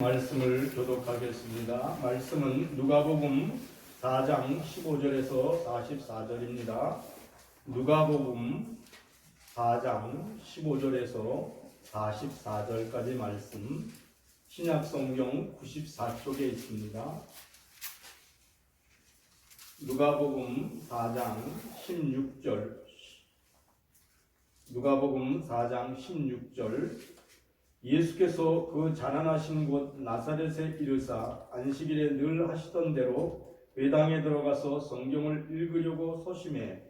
말씀을 교독하겠습니다. 말씀은 누가복음 4장 15절에서 44절입니다. 누가복음 4장 15절에서 44절까지 말씀, 신약성경 94쪽에 있습니다. 누가복음 4장 16절, 누가복음 4장 16절, 예수께서 그 자라나신 곳 나사렛에 이르사 안식일에 늘 하시던 대로 회당에 들어가서 성경을 읽으려고 소심해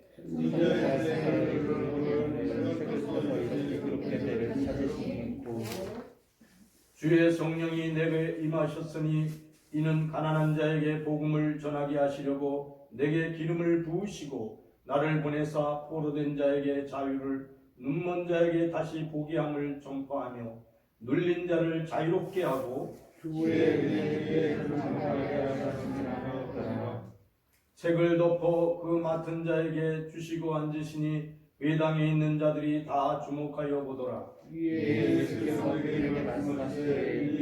주의 성령이 내게 임하셨으니 이는 가난한 자에게 복음을 전하게 하시려고 내게 기름을 부으시고 나를 보내사 포로된 자에게 자유를, 눈먼 자에게 다시 보게 함을 전파하며 눌린 자를 자유롭게 하고 책을 덮어 그 맡은 자에게 주시고 앉으시니 회당에 있는 자들이 다 주목하여 보더라. 예수께서 그들에게 말씀하시되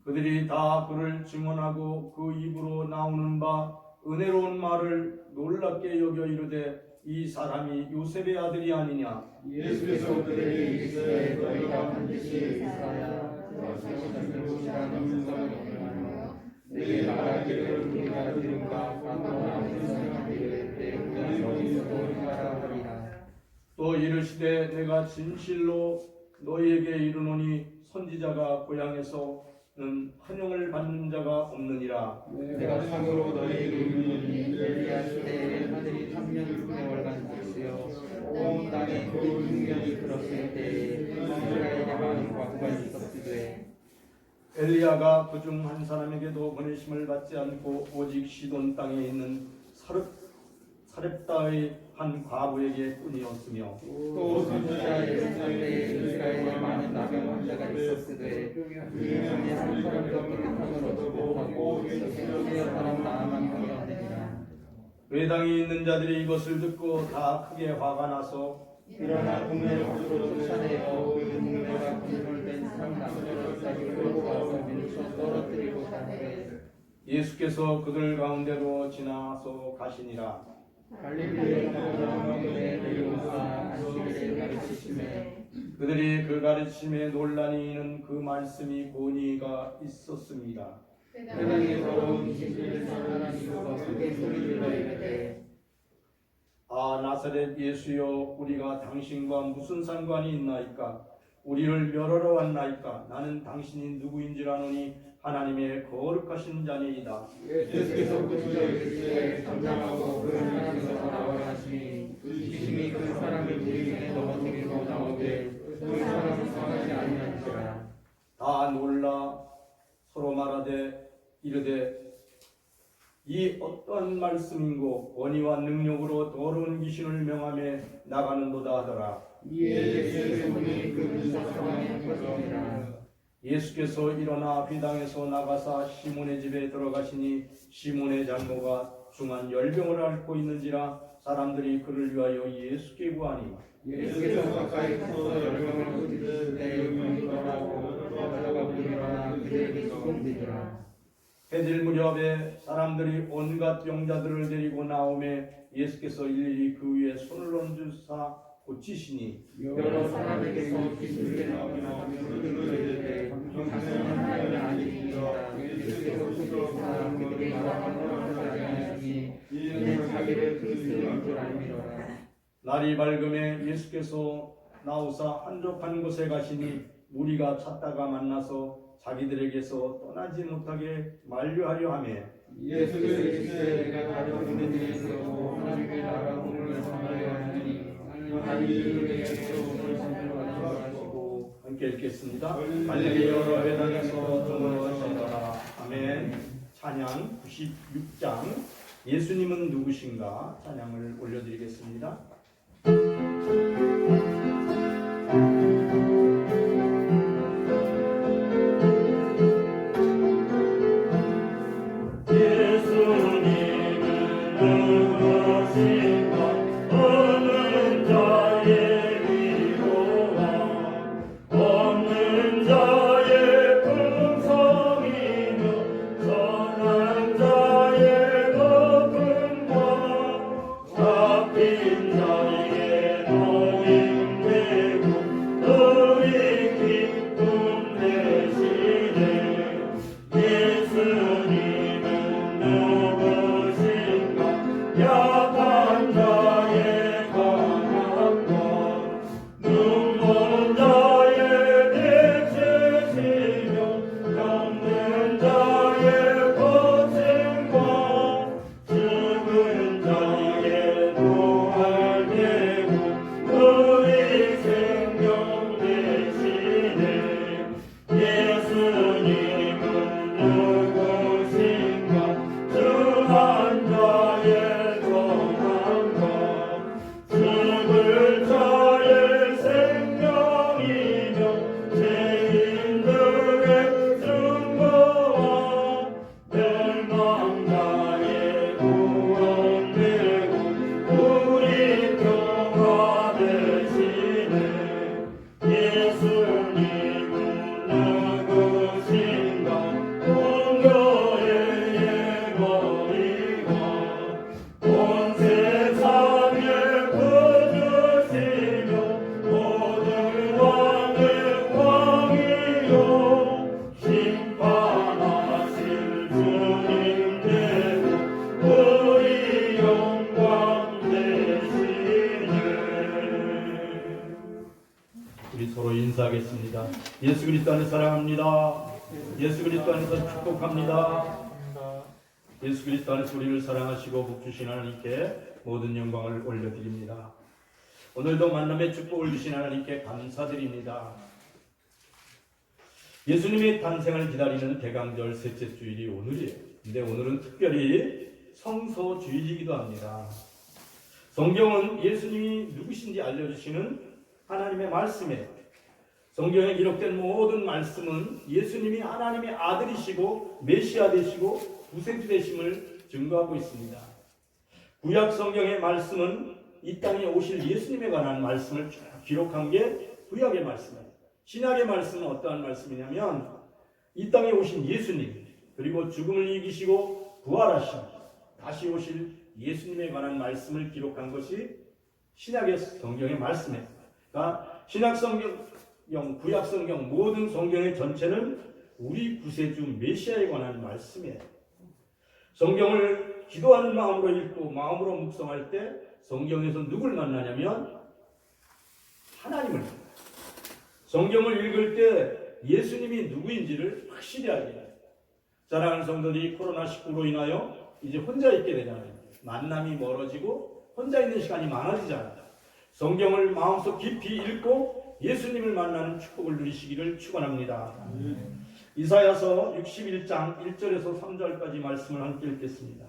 그들이 다 그를 증언하고 그 입으로 나오는 바 은혜로운 말을 놀랍게 여겨 이르되 이 사람이 요셉의 아들이 아니냐. 예수께서 그들에게 이르시되 너희가 반드시 이사야 말씀하시는 곳이라는 분석을 얻으며 내게 말하기를 우리가 들은가 광고하는 사람들을 내 우리가 어디서도 하리라. 또 이르시되 내가 진실로 너희에게 이르노니 선지자가 고향에서는 환영을 받는 자가 없느니라. 내가 참으로 너희에게 이르노니 엘리야 시대에 하늘이 3년 6개월간 있으여 온 땅에 그 6년이 들었을 때에 이스라엘에 많은 과부가 있었으되 엘리야가 그중 한 사람에게도 보내심을 받지 않고 오직 시돈 땅에 있는 사렙다의 한 과부에게 뿐이었으며 또 선지자 예루살렘에 이스라엘에 많은 나병 환자가 있었으되 그 중에 한 사람도 깨끗함을 얻지 못하고 시리아 사람 나아만이었느니라. 회당에 있는 자들이 이것을 듣고 다 크게 화가 나서 일어나 동네 곳으로 쫓아내어 그 동네가 건설된 산 나무들까지 끌고 가서 밀쳐 떨어뜨리고자 하되 예수께서 그들 가운데로 지나서 가시니라. 갈릴리에 가버나움에 내려오사 안식일에 가르치시매 그들이 그 가르침에 논란이 있는 그 말씀이 권위가 있었습니다. 회당에서 온 21살 하나님께서 크게 소리질러 이르되 아 나사렛 예수여, 우리가 당신과 무슨 상관이 있나이까? 우리를 멸하러 왔나이까? 나는 당신이 누구인지 아노니 하나님의 거룩하신 자니이다. 예수께서 그저 이르시되 잠잠하고 그 사람에서 나오라 하시니 귀신이 그 사람을 물 중에 넘어뜨리고 나오되 그 사람은 성하지 아니한지라. 다 놀라 서로 말하되 이르되 이 어떠한 말씀인고 권위와 능력으로 더러운 귀신을 명하며 나가는도다 하더라. 이에 예수의 손이 그 문사성에 퍼지니라. 예수께서 일어나 회당에서 나가사 시몬의 집에 들어가시니 시몬의 장모가 중한 열병을 앓고 있는지라 사람들이 그를 위하여 예수께 구하니 예수께서 가까이 서서 열명을 꾸짖으실 때 병이 떠나고 가져가 보니라 그들에게 소금되더라. 해질 무렵에 사람들이 온갖 병자들을 데리고 나오매 예수께서 일일이 그 위에 손을 얹으사 고치시니 여러 사람에게서 귀신들이 나오며 그들로 이르되 당신은 하나님의 아들이니라. 예수께서 소리사 그들이 말하는 것을 아니하시니 이는 자기를 그리스도인 줄 알미로라. 날이 밝음에 예수께서 나오사 한적한 곳에 가시니 무리가 찾다가 만나서 자기들에게서 떠나지 못하게 만류하려 하며 예수께서 이르시되 내가 다른 군대에서 하나님의 나라 공을 전하려 하니 갈릴리에 오늘 선을 하시고 함께 읽겠습니다. 갈릴리 여러 회당에서 등원하시더라. 아멘. 찬양 96장 예수님은 누구신가 찬양을 올려드리겠습니다. 어느 자의 위로와 없는 예수 그리스도 안에서 사랑합니다. 예수 그리스도 안에서 축복합니다. 예수 그리스도 안에서 우리를 사랑하시고 복 주신 하나님께 모든 영광을 올려드립니다. 오늘도 만남의 축복을 주신 하나님께 감사드립니다. 예수님의 탄생을 기다리는 대강절 셋째 주일이 오늘이에요. 근데 오늘은 특별히 성소주일이기도 합니다. 성경은 예수님이 누구신지 알려주시는 하나님의 말씀이에요. 성경에 기록된 모든 말씀은 예수님이 하나님의 아들이시고 메시아 되시고 구세주 되심을 증거하고 있습니다. 구약 성경의 말씀은 이 땅에 오실 예수님에 관한 말씀을 쭉 기록한 게 구약의 말씀이에요. 신약의 말씀은 어떠한 말씀이냐면 이 땅에 오신 예수님, 그리고 죽음을 이기시고 부활하신 다시 오실 예수님에 관한 말씀을 기록한 것이 신약의 성경의 말씀이에요. 그러니까 신약 성경, 구약 성경 모든 성경의 전체는 우리 구세주 메시아에 관한 말씀이에요. 성경을 기도하는 마음으로 읽고 마음으로 묵상할 때 성경에서 누굴 만나냐면 하나님을 만나요. 성경을 읽을 때 예수님이 누구인지를 확실히 알게 돼요. 사랑하는 성도들이 코로나19로 인하여 이제 혼자 있게 되잖아요. 만남이 멀어지고 혼자 있는 시간이 많아지잖아요. 성경을 마음속 깊이 읽고 예수님을 만나는 축복을 누리시기를 축원합니다. 이사야서 61장 1절에서 3절까지 말씀을 함께 읽겠습니다.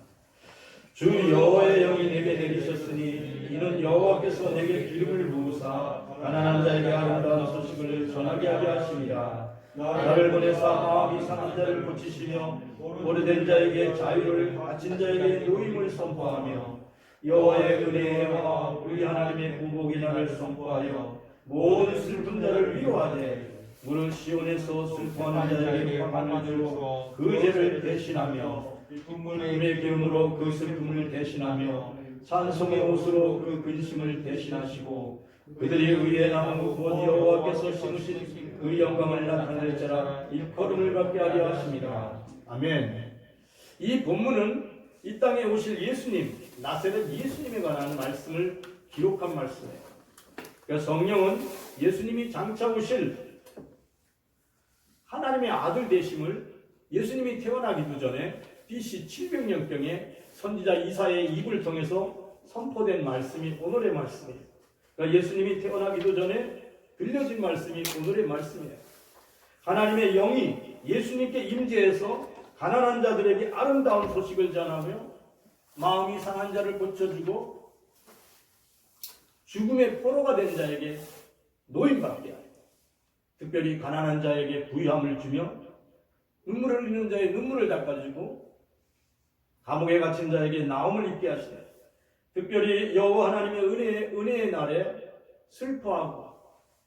주 여호와의 영이 내게 내리셨으니 이는 여호와께서 내게 기름을 부으사 가난한 자에게 아름다운 소식을 전하게 하게 하심이라. 나를 보내사 마음이 상한 자를 고치시며 오래된 자에게 자유를, 갇힌 자에게 노임을 선포하며 여호와의 은혜와 우리 하나님의 구복의 날을 선포하여 모든 슬픈 자를 위로하되 무릇 시온에서 슬퍼하는 자에게 평안을 주어 그 죄를 대신하며 기쁨의 기름으로 그 슬픔을 대신하며 찬송의 옷으로 그 근심을 대신하시고 그들이 의의 나무 곧 여호와께서 심으신 그 영광을 나타낼 자라 일컬음을 받게 하려 하십니다. 아멘. 이 본문은 이 땅에 오실 예수님, 나사렛 예수님에 관한 말씀을 기록한 말씀이에요. 그러니까 성령은 예수님이 장차 오실 하나님의 아들 되심을 예수님이 태어나기도 전에 BC 700년경에 선지자 이사야의 입을 통해서 선포된 말씀이 오늘의 말씀이에요. 그러니까 예수님이 태어나기도 전에 들려진 말씀이 오늘의 말씀이에요. 하나님의 영이 예수님께 임재해서 가난한 자들에게 아름다운 소식을 전하며 마음이 상한 자를 고쳐주고 죽음의 포로가 된 자에게 노임받게 하고 특별히 가난한 자에게 부유함을 주며 눈물을 흘리는 자의 눈물을 닦아주고 감옥에 갇힌 자에게 나음을 입게 하시네. 특별히 여호와 하나님의 은혜의 날에 슬퍼하고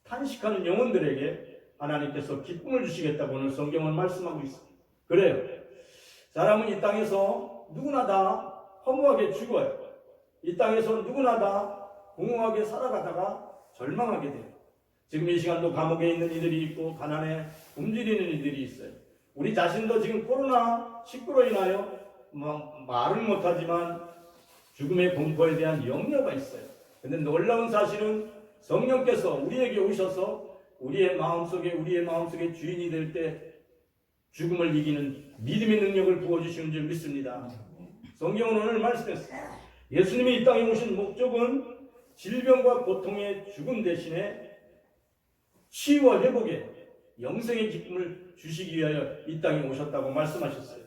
탄식하는 영혼들에게 하나님께서 기쁨을 주시겠다고 오늘 성경은 말씀하고 있습니다. 그래요. 사람은 이 땅에서 누구나 다 허무하게 죽어요. 이 땅에서 누구나 다 공허하게 살아가다가 절망하게 돼요. 지금 이 시간도 감옥에 있는 이들이 있고 가난에 굶주리는 이들이 있어요. 우리 자신도 지금 코로나19로 인하여 말은 못하지만 죽음의 공포에 대한 염려가 있어요. 근데 놀라운 사실은 성령께서 우리에게 오셔서 우리의 마음속에 주인이 될 때 죽음을 이기는 믿음의 능력을 부어주시는 줄 믿습니다. 성경은 오늘 말씀했어요. 예수님이 이 땅에 오신 목적은 질병과 고통의 죽음 대신에 치유와 회복의 영생의 기쁨을 주시기 위하여 이 땅에 오셨다고 말씀하셨어요.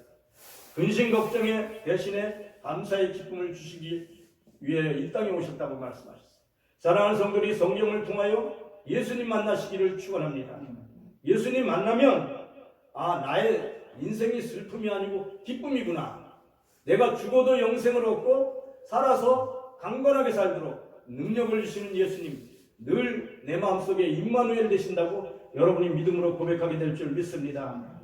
근심 걱정의 대신에 감사의 기쁨을 주시기 위하여 이 땅에 오셨다고 말씀하셨어요. 사랑하는 성도들이 성경을 통하여 예수님 만나시기를 축원합니다. 예수님 만나면 나의 인생이 슬픔이 아니고 기쁨이구나. 내가 죽어도 영생을 얻고 살아서 강건하게 살도록 능력을 주시는 예수님 늘 내 마음속에 임마누엘 되신다고 여러분이 믿음으로 고백하게 될 줄 믿습니다.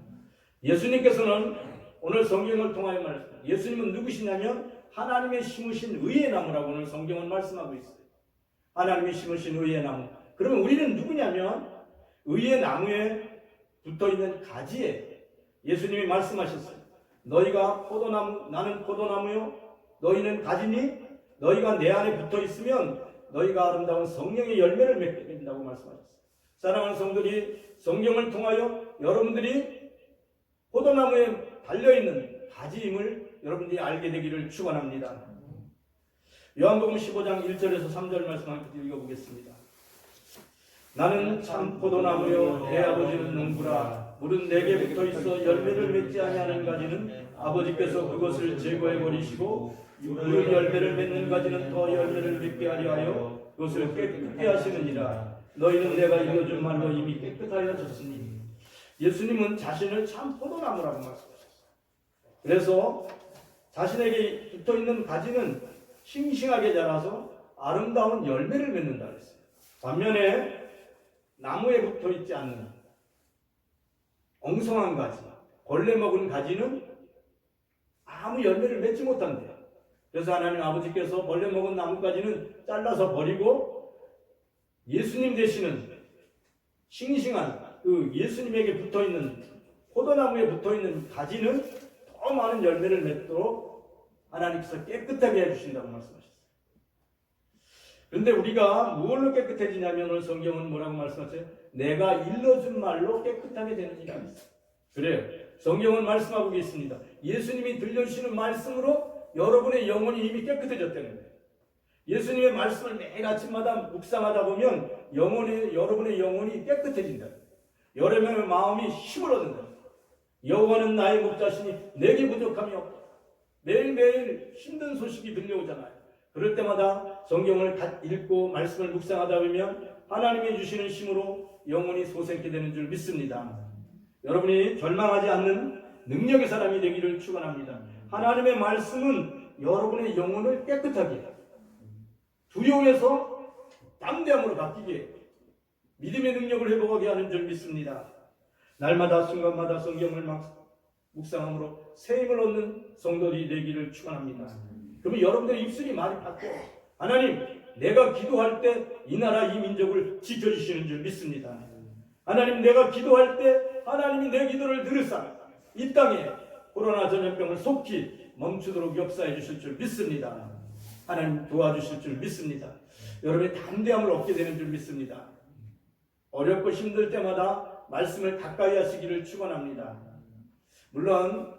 예수님께서는 오늘 성경을 통하여 말씀합니다. 예수님은 누구시냐면 하나님의 심으신 의의 나무라고 오늘 성경은 말씀하고 있어요. 하나님이 심으신 의의 나무. 그러면 우리는 누구냐면 의의 나무에 붙어있는 가지예요. 예수님이 말씀하셨어요. 너희가 포도나무, 나는 포도나무요 너희는 가지니 너희가 내 안에 붙어있으면 너희가 아름다운 성령의 열매를 맺게 된다고 말씀하셨어요. 사랑하는 성도들이 성경을 통하여 여러분들이 포도나무에 달려있는 가지임을 여러분들이 알게 되기를 축원합니다. 요한복음 15장 1절에서 3절 말씀 함께 읽어보겠습니다. 나는 참 포도나무요 내 아버지는 농부라. 물은 내게 붙어있어 열매를 맺지 아니하는 가지는 아버지께서 그것을 제거해 버리시고 그 열매를 맺는 가지는 더 열매를 맺게 하려 하여 그것을 깨끗게 하시느니라. 너희는 내가 읽어준 말로 이미 깨끗하여졌으니. 예수님은 자신을 참 포도나무라고 말씀하셨어요. 그래서 자신에게 붙어있는 가지는 싱싱하게 자라서 아름다운 열매를 맺는다 그랬어요. 반면에 나무에 붙어있지 않는 엉성한 가지, 벌레 먹은 가지는 아무 열매를 맺지 못한대요. 그래서 하나님 아버지께서 벌레 먹은 나무가지는 잘라서 버리고 예수님 되시는 싱싱한 그 예수님에게 붙어있는 포도나무에 붙어있는 가지는 더 많은 열매를 맺도록 하나님께서 깨끗하게 해주신다고 말씀하셨어요. 그런데 우리가 무엇로 깨끗해지냐면 오늘 성경은 뭐라고 말씀하세요? 내가 일러준 말로 깨끗하게 되는 이라 했어요. 그래요. 성경은 말씀하고 계십니다. 예수님이 들려주시는 말씀으로 여러분의 영혼이 이미 깨끗해졌다는 거예요. 예수님의 말씀을 매일 아침마다 묵상하다 보면 여러분의 영혼이 깨끗해진다. 여러분의 마음이 힘을 얻는다. 여호와는 나의 목자시니 내게 부족함이 없다. 매일매일 힘든 소식이 들려오잖아요. 그럴 때마다 성경을 읽고 말씀을 묵상하다 보면 하나님이 주시는 힘으로 영혼이 솟게 되는 줄 믿습니다. 여러분이 절망하지 않는 능력의 사람이 되기를 축원합니다. 하나님의 말씀은 여러분의 영혼을 깨끗하게 해요. 두려움에서 담대함으로 바뀌게 믿음의 능력을 회복하게 하는 줄 믿습니다. 날마다 순간마다 성경을 묵상함으로 새 힘을 얻는 성도들이 되기를 축원합니다. 그러면 여러분들의 입술이 많이 바뀌어요. 하나님, 내가 기도할 때 이 나라 이 민족을 지켜주시는 줄 믿습니다. 하나님, 내가 기도할 때 하나님이 내 기도를 들으사 이 땅에 코로나 전염병을 속히 멈추도록 역사해 주실 줄 믿습니다. 하나님 도와주실 줄 믿습니다. 여러분의 담대함을 얻게 되는 줄 믿습니다. 어렵고 힘들 때마다 말씀을 가까이 하시기를 축원합니다. 물론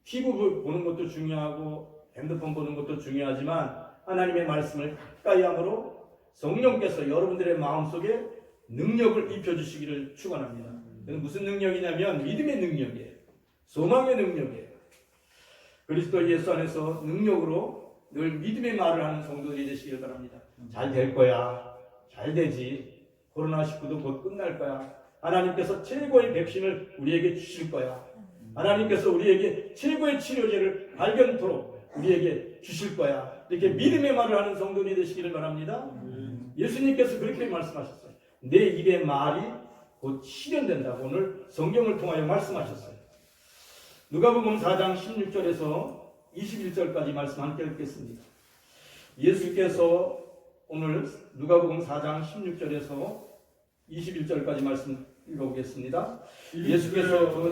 TV 보는 것도 중요하고 핸드폰 보는 것도 중요하지만 하나님의 말씀을 가까이 함으로 성령께서 여러분들의 마음속에 능력을 입혀주시기를 축원합니다. 무슨 능력이냐면 믿음의 능력이에요. 소망의 능력이에요. 그리스도 예수 안에서 능력으로 늘 믿음의 말을 하는 성도들이 되시길 바랍니다. 잘 될 거야. 잘 되지. 코로나19도 곧 끝날 거야. 하나님께서 최고의 백신을 우리에게 주실 거야. 하나님께서 우리에게 최고의 치료제를 발견토록 우리에게 주실 거야. 이렇게 믿음의 말을 하는 성도들이 되시기를 바랍니다. 예수님께서 그렇게 말씀하셨어요. 내 입의 말이 곧 실현된다고 오늘 성경을 통하여 말씀하셨어요. 누가복음 4장 16절에서 21절까지 말씀 함께 읽겠습니다. 예수께서 오늘 누가복음 4장 16절에서 21절까지 말씀 읽어보겠습니다. 예수께서 그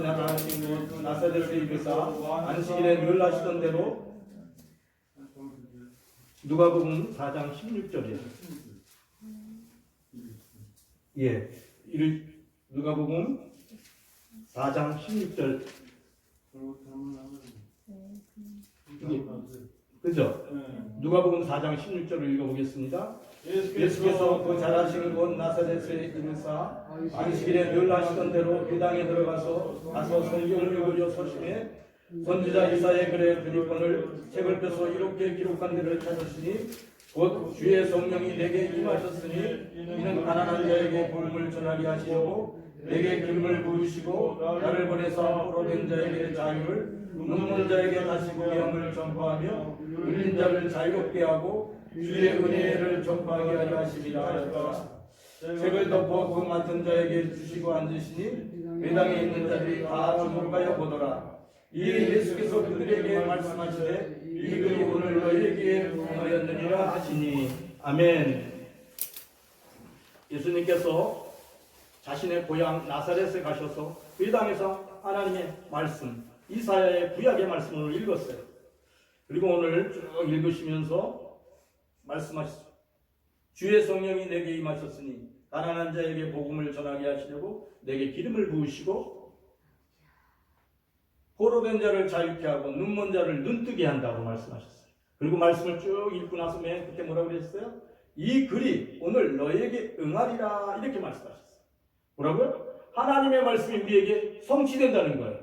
나사렛에 이르사 안식일에 늘 하시던 대로 누가복음 4장 16절이에요. 예, 누가복음 4장 16절. 그죠? 누가복음 4장 16절을 읽어보겠습니다. 예수께서 그 자라신 곳 나사렛에 이르사 안식일에 늘 하시던 대로 유당에 들어가서 성경을 읽으려 서심해 선지자 이사야의 글에 드리폰을 책을 펴서 이렇게 기록한 데를 찾으시니 곧 주의 성령이 내게 임하셨으니 이는 가난한 자에게 복음을 전하게 하시려고 내게 기름을 부으시고 나를 보내사 포로된 자에게 자유를 눈먼 자에게 다시 보게 함을 전파하며 울린 자를 자유롭게 하고 주의 은혜를 전파하게 하려 하심이라 하였더라. 책을 덮어 그 맡은 자에게 주시고 앉으시니 회당에 있는 자들이 다 주목하여 보더라. 이에 예수께서 그들에게 말씀하시되 이 글이 오늘 너희에게 응하였느니라 하시니. 아멘. 예수님께서 자신의 고향 나사렛에 가셔서 회당에서 하나님의 말씀 이사야의 구약의 말씀을 읽었어요. 그리고 오늘 쭉 읽으시면서 말씀하셨어요. 주의 성령이 내게 임하셨으니 가난한 자에게 복음을 전하게 하시려고 내게 기름을 부으시고 포로된 자를 자유케 하고 눈먼 자를 눈뜨게 한다고 말씀하셨어요. 그리고 말씀을 쭉 읽고 나서 맨 그때 뭐라고 그랬어요? 이 글이 오늘 너에게 응하리라 이렇게 말씀하셨어요. 뭐라고요? 하나님의 말씀이 우리에게 성취된다는 거예요.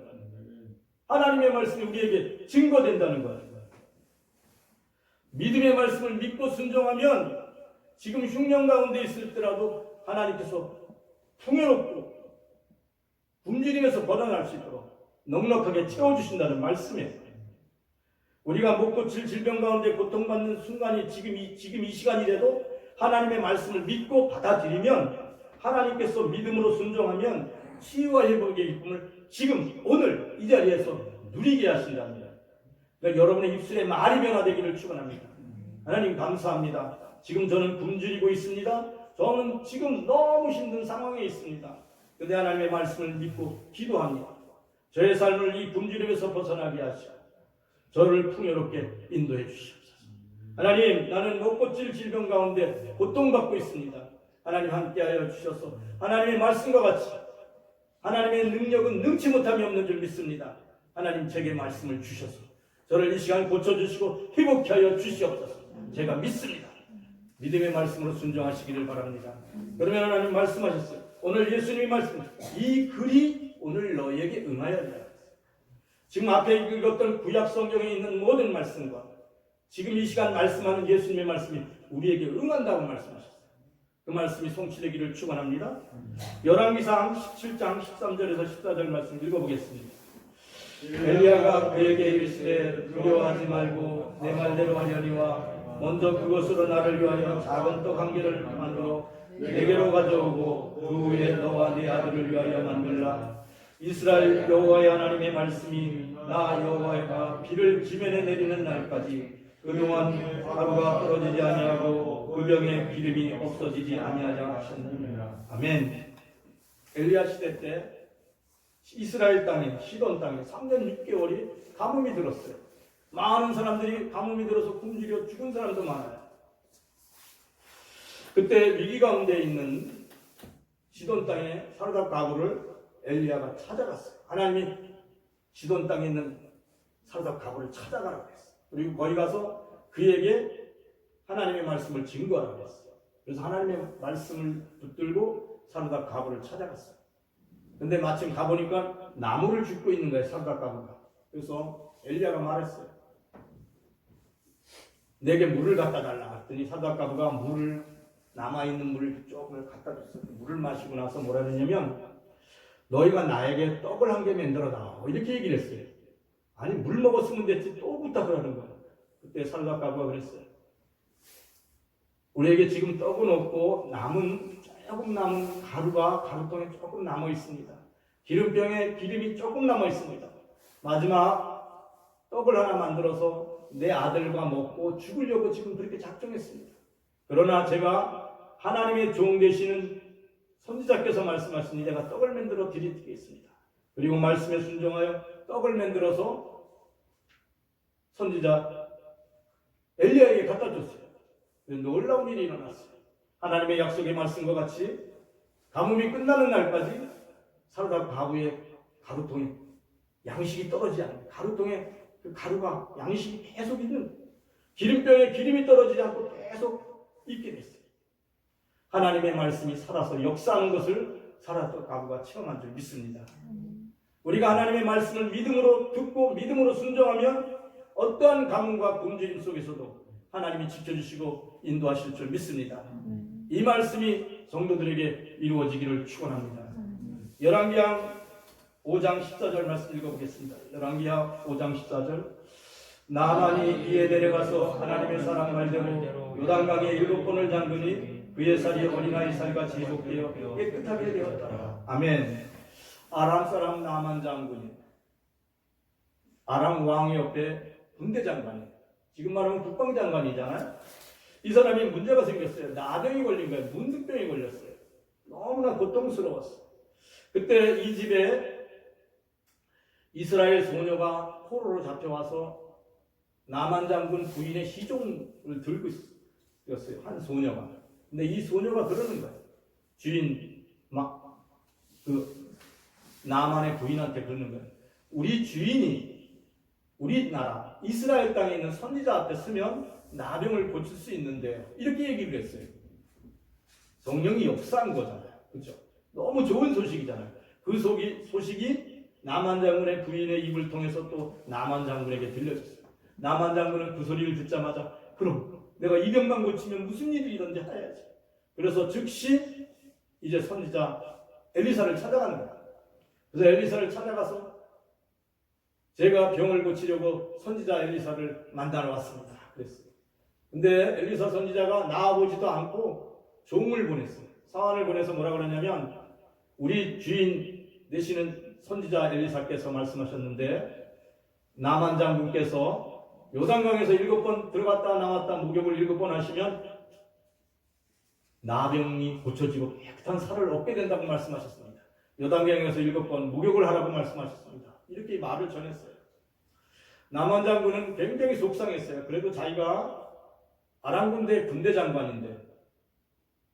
하나님의 말씀이 우리에게 증거된다는 거예요. 믿음의 말씀을 믿고 순종하면 지금 흉년 가운데 있을 때라도 하나님께서 풍요롭고 굶주림에서 벗어날 수 있도록 넉넉하게 채워주신다는 말씀이에요. 우리가 못 고칠 질병 가운데 고통받는 순간이 지금 이 시간이라도 하나님의 말씀을 믿고 받아들이면 하나님께서 믿음으로 순종하면 치유와 회복의 기쁨을 지금 오늘 이 자리에서 누리게 하신답니다. 그러니까 여러분의 입술에 말이 변화되기를 축원합니다. 하나님 감사합니다. 지금 저는 굶주리고 있습니다. 저는 지금 너무 힘든 상황에 있습니다. 그런데 하나님의 말씀을 믿고 기도합니다. 저의 삶을 이 굶주림에서 벗어나게 하시고 저를 풍요롭게 인도해 주시옵소서. 하나님, 나는 못 고칠 질병 가운데 고통받고 있습니다. 하나님 함께하여 주셔서 하나님의 말씀과 같이 하나님의 능력은 능치 못함이 없는 줄 믿습니다. 하나님 제게 말씀을 주셔서 저를 이 시간 고쳐주시고 회복케 하여 주시옵소서. 제가 믿습니다. 믿음의 말씀으로 순종하시기를 바랍니다. 그러면 하나님 말씀하셨어요. 오늘 예수님이 말씀하셨어요. 이 글이 오늘 너에게 응하여리라. 지금 앞에 읽었던 구약 성경에 있는 모든 말씀과 지금 이 시간 말씀하는 예수님의 말씀이 우리에게 응한다고 말씀하셨어요. 그 말씀이 성취되기를 축원합니다. 열왕기상 17장 13절에서 14절 말씀 읽어보겠습니다. 엘리야가 그에게 이르시되 두려워하지 말고 내 말대로 하려니와 먼저 그것으로 나를 위하여 작은 떡 한 개를 만들어 내게로 가져오고 그 후에 너와 네 아들을 위하여 만들라. 이스라엘 여호와의 하나님의 말씀이 나 여호와가 비를 지면에 내리는 날까지 그동안 하루가 떨어지지 아니하고 그 병에 기름이 없어지지 아니하자 하셨느니라. 아멘. 엘리야 시대 때 이스라엘 땅에 시돈 땅에 3년 6개월이 가뭄이 들었어요. 많은 사람들이 가뭄이 들어서 굶주려 죽은 사람도 많아요. 그때 위기 가운데 있는 시돈 땅에 사르밧 가부를 엘리야가 찾아갔어요. 하나님이 시돈 땅에 있는 사르밧 가부를 찾아가라고 했어요. 그리고 거기 가서 그에게 하나님의 말씀을 증거하라고 했어요. 그래서 하나님의 말씀을 붙들고 사르밧 가부를 찾아갔어요. 근데 마침 가보니까 나무를 줍고 있는 거예요. 사르밧 가부가. 그래서 엘리야가 말했어요. 내게 물을 갖다 달라 했더니 사르밧 가부가 물을 남아있는 물을 조금을 갖다 줬어요. 물을 마시고 나서 뭐라 했냐면 너희가 나에게 떡을 한 개 만들어 다 이렇게 얘기를 했어요. 아니 물 먹었으면 됐지 또 부탁을 하는 거예요. 그때 사르밧 가부가 그랬어요. 우리에게 지금 떡은 없고 조금 남은 가루가 가루통에 조금 남아 있습니다. 기름병에 기름이 조금 남아 있습니다. 마지막 떡을 하나 만들어서 내 아들과 먹고 죽으려고 지금 그렇게 작정했습니다. 그러나 제가 하나님의 종 되시는 선지자께서 말씀하시니 내가 떡을 만들어 드리겠습니다. 그리고 말씀에 순종하여 떡을 만들어서 선지자 엘리야에게 갖다 줬어요. 놀라운 일이 일어났어요. 하나님의 약속의 말씀과 같이 가뭄이 끝나는 날까지 사르밧 가부의 가루통에 양식이 떨어지지 않는 가루통에 그 가루가 양식이 계속 있는 기름병에 기름이 떨어지지 않고 계속 있게 됐어요. 하나님의 말씀이 살아서 역사하는 것을 사르밧 가부가 체험한 줄 믿습니다. 우리가 하나님의 말씀을 믿음으로 듣고 믿음으로 순종하면 어떠한 가뭄과 굶주림 속에서도 하나님이 지켜주시고 인도하실 줄 믿습니다. 이 말씀이 성도들에게 이루어지기를 축원합니다. 열왕기하 5장 14절 말씀 읽어보겠습니다. 열왕기하 5장 14절 나만이 이에 내려가서 하나님의 사람 말대로 요단강에 7번을 잠그니 그의 살이 어린아이 살같이 회복되어 깨끗하게 되었더라. 아멘. 아람 사람 나만 장군이 아람 왕 옆에 군대 장관이에요. 지금 말하면 국방장관이잖아요. 이 사람이 문제가 생겼어요. 나병이 걸린 거예요. 문득병이 걸렸어요. 너무나 고통스러웠어요. 그때 이 집에 이스라엘 소녀가 포로로 잡혀와서 나만 장군 부인의 시종을 들고 있었어요. 한 소녀가. 근데 이 소녀가 그러는 거예요. 주인 나만의 부인한테 그러는 거예요. 우리 주인이 우리나라 이스라엘 땅에 있는 선지자 앞에 서면 나병을 고칠 수 있는데요. 이렇게 얘기를 했어요. 성령이 역사한 거잖아요. 그렇죠? 너무 좋은 소식이잖아요. 그 소식이 나만 장군의 부인의 입을 통해서 또 나만 장군에게 들려졌어요. 나만 장군은 그 소리를 듣자마자 그럼 내가 이 병만 고치면 무슨 일이 일어난지 해야지. 그래서 즉시 이제 선지자 엘리사를 찾아가는 거예요. 그래서 엘리사를 찾아가서 제가 병을 고치려고 선지자 엘리사를 만나러 왔습니다. 그랬어요. 근데 엘리사 선지자가 나와보지도 않고 종을 보냈어요. 사환을 보내서 뭐라 그러냐면 우리 주인 되시는 선지자 엘리사께서 말씀하셨는데 나만 장군께서 요단강에서 7번 들어갔다 나왔다 목욕을 7번 하시면 나병이 고쳐지고 깨끗한 살을 얻게 된다고 말씀하셨습니다. 요단강에서 7번 목욕을 하라고 말씀하셨습니다. 이렇게 말을 전했어요. 나만 장군은 굉장히 속상했어요. 그래도 자기가 아람 군대 장관인데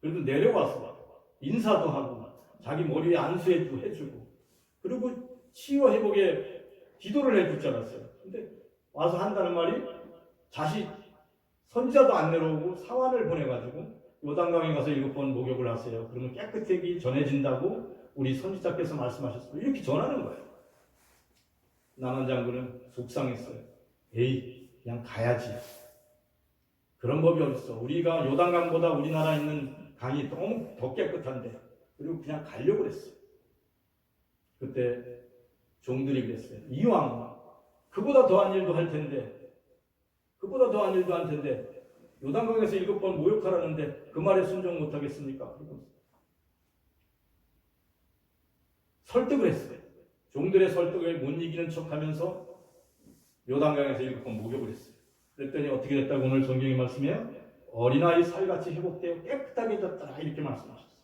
그래도 내려와서 인사도 하고 자기 머리에 안수해도 해주고 그리고 치유 회복에 기도를 해줄 줄 알았어요. 근데 와서 한다는 말이 자식 선지자도 안 내려오고 사환을 보내가지고 요단강에 가서 7번 목욕을 하세요. 그러면 깨끗하게 전해진다고 우리 선지자께서 말씀하셨어요. 이렇게 전하는 거예요. 나만 장군은 속상했어요. 에이 그냥 가야지. 그런 법이 어딨어. 우리가 요단강보다 우리나라에 있는 강이 너무 더 깨끗한데 그리고 그냥 가려고 그랬어요. 그때 종들이 그랬어요. 이왕 그보다 더한 일도 할 텐데 요단강에서 7번 모욕하라는데 그 말에 순종 못하겠습니까? 그리고 설득을 했어요. 종들의 설득을 못 이기는 척하면서 요단강에서 7번 목욕을 했어요. 그랬더니 어떻게 됐다고 오늘 성경이 말씀해요? 어린아이 살같이 회복되어 깨끗하게 됐더라 이렇게 말씀하셨어요.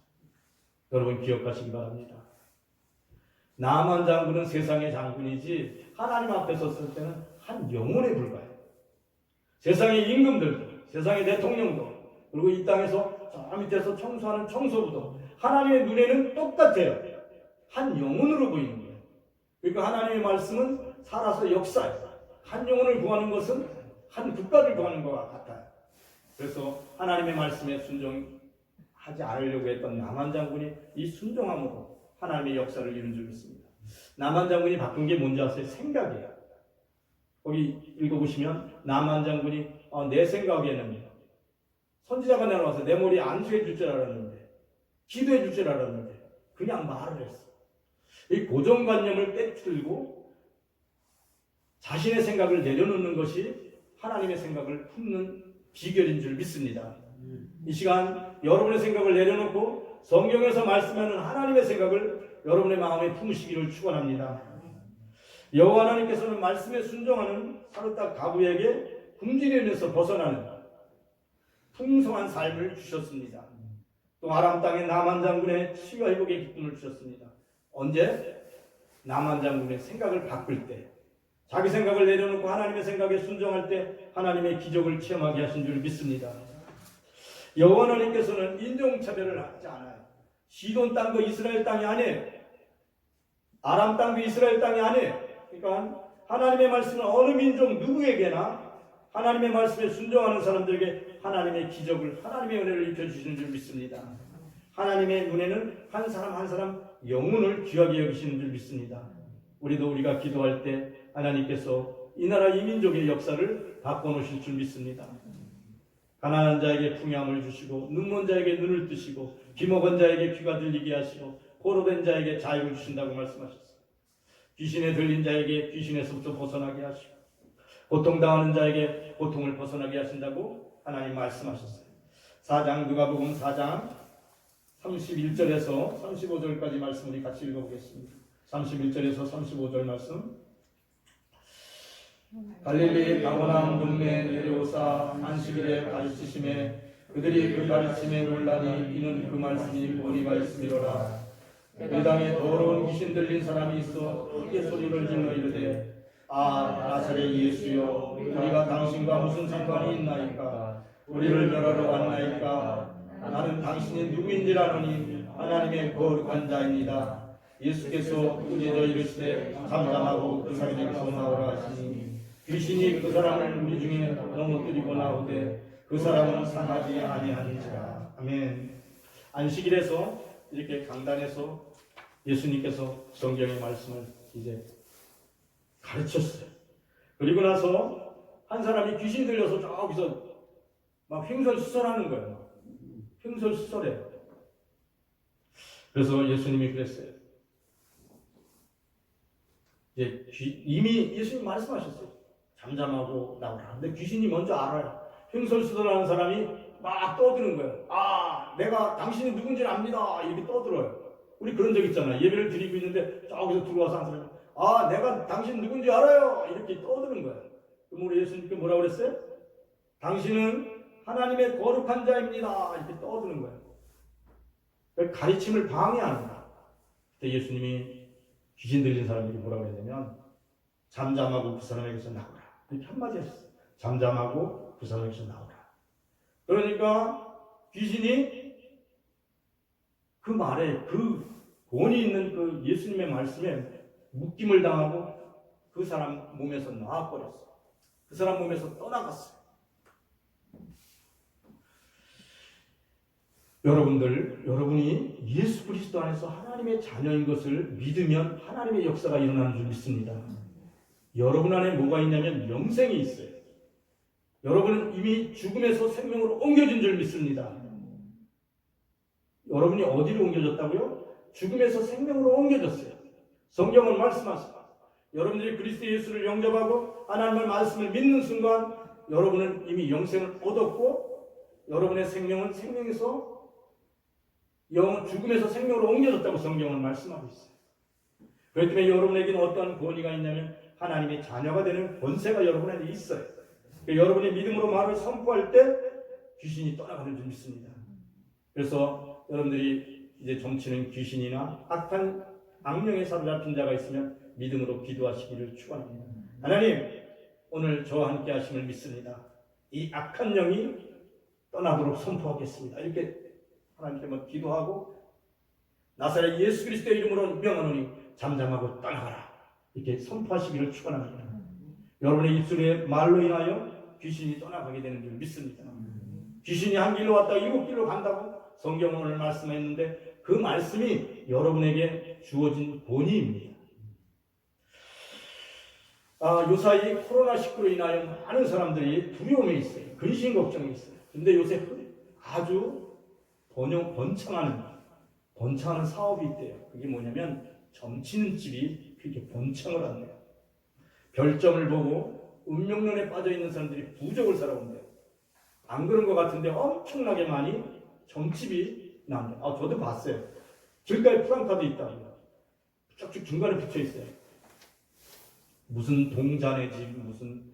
여러분 기억하시기 바랍니다. 나만 장군은 세상의 장군이지 하나님 앞에 섰을 때는 한 영혼에 불과해요. 세상의 임금들도 세상의 대통령도 그리고 이 땅에서 저 밑에서 청소하는 청소부도 하나님의 눈에는 똑같아요. 한 영혼으로 보이는 거예요. 그러니까 하나님의 말씀은 살아서 역사해요. 한 영혼을 구하는 것은 한 국가를 구하는 것과 같아요. 그래서 하나님의 말씀에 순종하지 않으려고 했던 나만 장군이 이 순종함으로 하나님의 역사를 이룬 줄 믿습니다. 나만 장군이 바꾼 게 뭔지 아세요? 생각이에요. 거기 읽어보시면 나만 장군이 내 생각에는 선지자가 내려와서 내 머리에 안수해 줄 줄 알았는데 기도해 줄 줄 알았는데 그냥 말을 했어. 이 고정관념을 깨뜨리고 자신의 생각을 내려놓는 것이 하나님의 생각을 품는 비결인 줄 믿습니다. 이 시간 여러분의 생각을 내려놓고 성경에서 말씀하는 하나님의 생각을 여러분의 마음에 품으시기를 축원합니다. 여호와 하나님께서는 말씀에 순종하는 사르딱 가부에게 굶주림에서 벗어나는 풍성한 삶을 주셨습니다. 또 아람 땅의 나만 장군의 치유 회복의 기쁨을 주셨습니다. 언제? 나만 장군의 생각을 바꿀 때, 자기 생각을 내려놓고 하나님의 생각에 순종할 때 하나님의 기적을 체험하게 하신 줄 믿습니다. 여호와 하나님께서는 인종차별을 하지 않아요. 시돈 땅도 이스라엘 땅이 아니에요. 아람 땅도 이스라엘 땅이 아니에요. 그러니까 하나님의 말씀은 어느 민족 누구에게나 하나님의 말씀에 순종하는 사람들에게 하나님의 기적을, 하나님의 은혜를 입혀주시는 줄 믿습니다. 하나님의 눈에는 한 사람 한 사람 영혼을 귀하게 여기시는 줄 믿습니다. 우리가 기도할 때 하나님께서 이 나라 이 민족의 역사를 바꿔놓으실 줄 믿습니다. 가난한 자에게 풍요함을 주시고 눈먼 자에게 눈을 뜨시고 귀먹은 자에게 귀가 들리게 하시고 포로된 자에게 자유를 주신다고 말씀하셨어요. 귀신에 들린 자에게 귀신에서부터 벗어나게 하시고 고통당하는 자에게 고통을 벗어나게 하신다고 하나님 말씀하셨어요. 누가복음 4장 31절에서 35절까지 말씀 우리 같이 읽어보겠습니다. 31절에서 35절 말씀. 갈릴리 가버나움 동네에 내려오사 안식일에 가르치심에 그들이 그 가르침에 놀라니 이는 그 말씀이 권위가 있음이로라. 그 땅에 더러운 귀신 들린 사람이 있어 크게 소리를 질러 이르되 나사렛 예수여 우리가 당신과 무슨 상관이 있나이까? 우리를 멸하러 왔나이까? 나는 당신이 누구인지를 아노니 하나님의 거룩한 자입니다. 예수께서 꾸짖어 이르시되 잠잠하고 그 사람에게서 나오라 하시니 귀신이 그 사람을 우리 중에 넘어뜨리고 나오되 그 사람은 상하지 아니하니라. 아멘. 안식일에서 이렇게 강단에서 예수님께서 성경의 말씀을 이제 가르쳤어요. 그리고 나서 한 사람이 귀신 들려서 저기서 막 횡설수설하는 거예요. 횡설수설해요. 그래서 예수님이 그랬어요. 이제 이미 예수님 말씀하셨어요. 잠잠하고 나오라. 근데 귀신이 먼저 알아요. 횡설수설하는 사람이 막 떠드는 거예요. 아, 내가 당신이 누군지 압니다. 이렇게 떠들어요. 우리 그런 적 있잖아요. 예배를 드리고 있는데 저기서 들어와서 한 사람이 아, 내가 당신 누군지 알아요. 이렇게 떠드는 거예요. 그럼 우리 예수님께 뭐라고 그랬어요? 당신은 하나님의 거룩한 자입니다. 이렇게 떠드는 거예요. 가르침을 방해하는 거예요. 그때 예수님이 귀신 들린 사람들이 뭐라고 해야 되냐면 잠잠하고 그 사람에게서 나오라. 이렇게 한마디 하셨어요. 잠잠하고 그 사람에게서 나오라. 그러니까 귀신이 그 말에 그 권위 있는 그 예수님의 말씀에 묶임을 당하고 그 사람 몸에서 나와버렸어요. 그 사람 몸에서 떠나갔어요. 여러분이 예수 그리스도 안에서 하나님의 자녀인 것을 믿으면 하나님의 역사가 일어나는 줄 믿습니다. 여러분 안에 뭐가 있냐면 영생이 있어요. 여러분은 이미 죽음에서 생명으로 옮겨진 줄 믿습니다. 여러분이 어디로 옮겨졌다고요? 죽음에서 생명으로 옮겨졌어요. 성경은 말씀하십니다. 여러분들이 그리스도 예수를 영접하고 하나님의 말씀을 믿는 순간 여러분은 이미 영생을 얻었고 여러분의 생명은 죽음에서 생명으로 옮겨졌다고 성경은 말씀하고 있어요. 그렇기 때문에 여러분에게는 어떤 권위가 있냐면 하나님의 자녀가 되는 권세가 여러분에게 있어요. 그러니까 여러분이 믿음으로 말을 선포할 때 귀신이 떠나가는 줄 믿습니다. 그래서 여러분들이 이제 점치는 귀신이나 악한 악령에 사로잡힌 자가 있으면 믿음으로 기도하시기를 축원합니다. 하나님, 오늘 저와 함께 하심을 믿습니다. 이 악한 영이 떠나도록 선포하겠습니다. 이렇게 하나님께 기도하고 나사렛 예수 그리스도의 이름으로 명하노니 잠잠하고 떠나가라. 이렇게 선포하시기를 축원합니다. 여러분의 입술의 말로 인하여 귀신이 떠나가게 되는 줄 믿습니다. 귀신이 한 길로 왔다가 7길로 간다고 성경은 오늘 말씀했는데 그 말씀이 여러분에게 주어진 권위입니다. 요사이 코로나19로 인하여 많은 사람들이 두려움에 있어요. 근심 걱정이 있어요. 근데 요새 아주 번창하는 사업이 있대요. 그게 뭐냐면 점치는 집이 그렇게 번창을 한대요. 별점을 보고 운명론에 빠져있는 사람들이 부적을 사러 온대요. 안 그런 것 같은데 엄청나게 많이 점집이 나온대요. 저도 봤어요. 길가에 프랑카드 있다고요. 쭉쭉 중간에 붙여있어요. 무슨 동자네 집, 무슨